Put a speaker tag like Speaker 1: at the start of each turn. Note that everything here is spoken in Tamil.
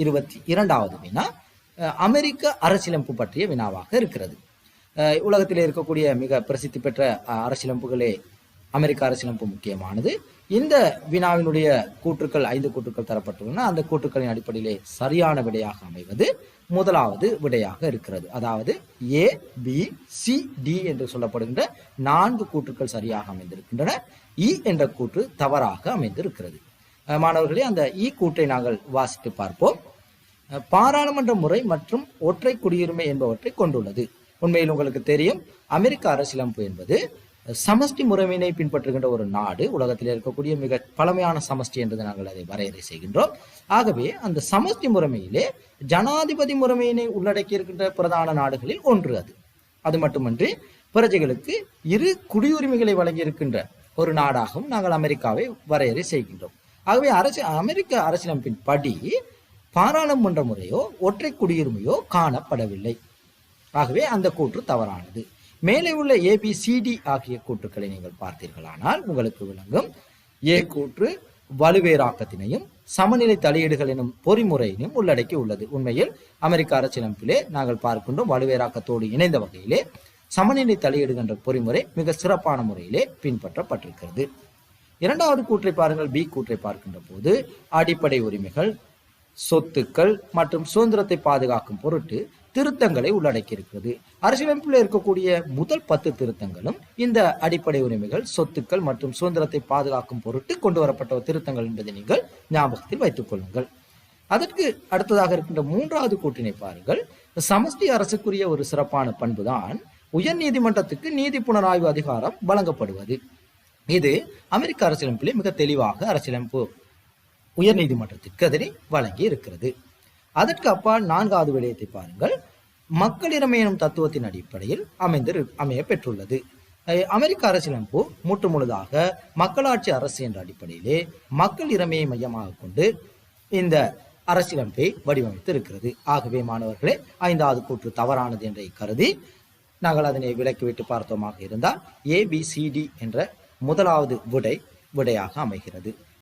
Speaker 1: 22வது வினா அமெரிக்க அரசியலமைப்பு பற்றிய வினாவாக இருக்கிறது. உலகத்தில் இருக்கக்கூடிய மிக பிரசித்தி பெற்ற அரசியலமைப்புகளே அமெரிக்க அரசியலமைப்பு முக்கியமானது. இந்த வினாவினுடைய கூற்றுக்கள் 5 கூற்றுக்கள் தரப்பட்டுள்ளன. அந்த கூற்றுக்களின் அடிப்படையிலே சரியான விடையாக அமைவது முதலாவது விடையாக இருக்கிறது. அதாவது ஏ, பி, சி, டி என்று சொல்லப்படுகின்ற 4 கூற்றுக்கள் சரியாக அமைந்திருக்கின்றன. இ என்ற கூற்று தவறாக அமைந்திருக்கிறது. மாணவர்களே, அந்த இ கூற்றை நாங்கள் வாசித்து பார்ப்போம். பாராளுமன்ற முறை மற்றும் ஒற்றை குடியுரிமை என்பவற்றை கொண்டுள்ளது. உண்மையில் உங்களுக்கு தெரியும், அமெரிக்க அரசியலமைப்பு என்பது சமஷ்டி முறைமையினை பின்பற்றுகின்ற ஒரு நாடு. உலகத்தில் இருக்கக்கூடிய மிக பழமையான சமஷ்டி என்று நாங்கள் அதை வரையறை செய்கின்றோம். ஆகவே அந்த சமஷ்டி முறைமையிலே ஜனாதிபதி முறைமையினை உள்ளடக்கி இருக்கின்ற பிரதான நாடுகளில் ஒன்று அது. அது மட்டுமன்றி பிரஜைகளுக்கு 2 குடியுரிமைகளை வழங்கி இருக்கின்ற ஒரு நாடாகவும் நாங்கள் அமெரிக்காவை வரையறை செய்கின்றோம். ஆகவே அமெரிக்க அரசியலமைப்பின் படி பாராளுமன்ற முறையோ ஒற்றை குடியுரிமையோ காணப்படவில்லை. ஆகவே அந்த கூற்று தவறானது. மேலே உள்ள ஏபிசிடி ஆகிய கூற்றுக்களை நீங்கள் பார்த்தீர்களானால் உங்களுக்கு விளங்கும். ஏ கூற்று வலுவேறாக்கத்தினையும் சமநிலை தலையீடுகள் எனும் பொறிமுறையினையும் உள்ளடக்கி உள்ளது. உண்மையில் அமெரிக்க அரசியலமைப்பிலே நாங்கள் பார்க்கின்றோம் வலுவேறாக்கத்தோடு இணைந்த வகையிலே சமநிலை தலையீடுகின்ற பொறிமுறை மிக சிறப்பான முறையிலே பின்பற்றப்பட்டிருக்கிறது. 2வது கூற்றை பாருங்கள். பி கூற்றை பார்க்கின்ற போது அடிப்படை உரிமைகள், சொத்துக்கள் மற்றும் சுதந்திரத்தை பாதுகாக்கும் பொருட்டு திருத்தங்களை உள்ளடக்கி இருக்கிறது. அரசியலமைப்பில் இருக்கக்கூடிய முதல் 10 திருத்தங்களும் இந்த அடிப்படை உரிமைகள், சொத்துக்கள் மற்றும் சுதந்திரத்தை பாதுகாக்கும் பொருட்டு கொண்டு வரப்பட்ட திருத்தங்கள் என்பதை நீங்கள் ஞாபகத்தில் வைத்துக் கொள்ளுங்கள். அதற்கு அடுத்ததாக இருக்கின்ற 3வது கூற்றினை பாருங்கள். சமஷ்டி அரசுக்குரிய ஒரு சிறப்பான பண்புதான் உயர் நீதிமன்றத்துக்கு நீதி புனராய்வு அதிகாரம் வழங்கப்படுவது. இது அமெரிக்க அரசியலமைப்பிலே மிக தெளிவாக அரசியலமைப்பு உயர் நீதிமன்றத்திற்கு அதனை வழங்கி இருக்கிறது. அதற்கு அப்பால் 4வது விடயத்தை பாருங்கள். மக்களிரமை எனும் தத்துவத்தின் அடிப்படையில் அமைய பெற்றுள்ளது. அமெரிக்க அரசியலமைப்பு முற்றுமுழுதாக மக்களாட்சி அரசு என்ற அடிப்படையிலே மக்கள் இறமையை மையமாக கொண்டு இந்த அரசியலமைப்பை வடிவமைத்து இருக்கிறது. ஆகவே மாணவர்களே, 5வது கூற்று தவறானது என்றை கருதி நாங்கள் அதனை விலக்கிவிட்டு பார்த்தோமாக இருந்தால் ஏபிசிடி என்ற முதலாவது விடையாக அமைகிறது.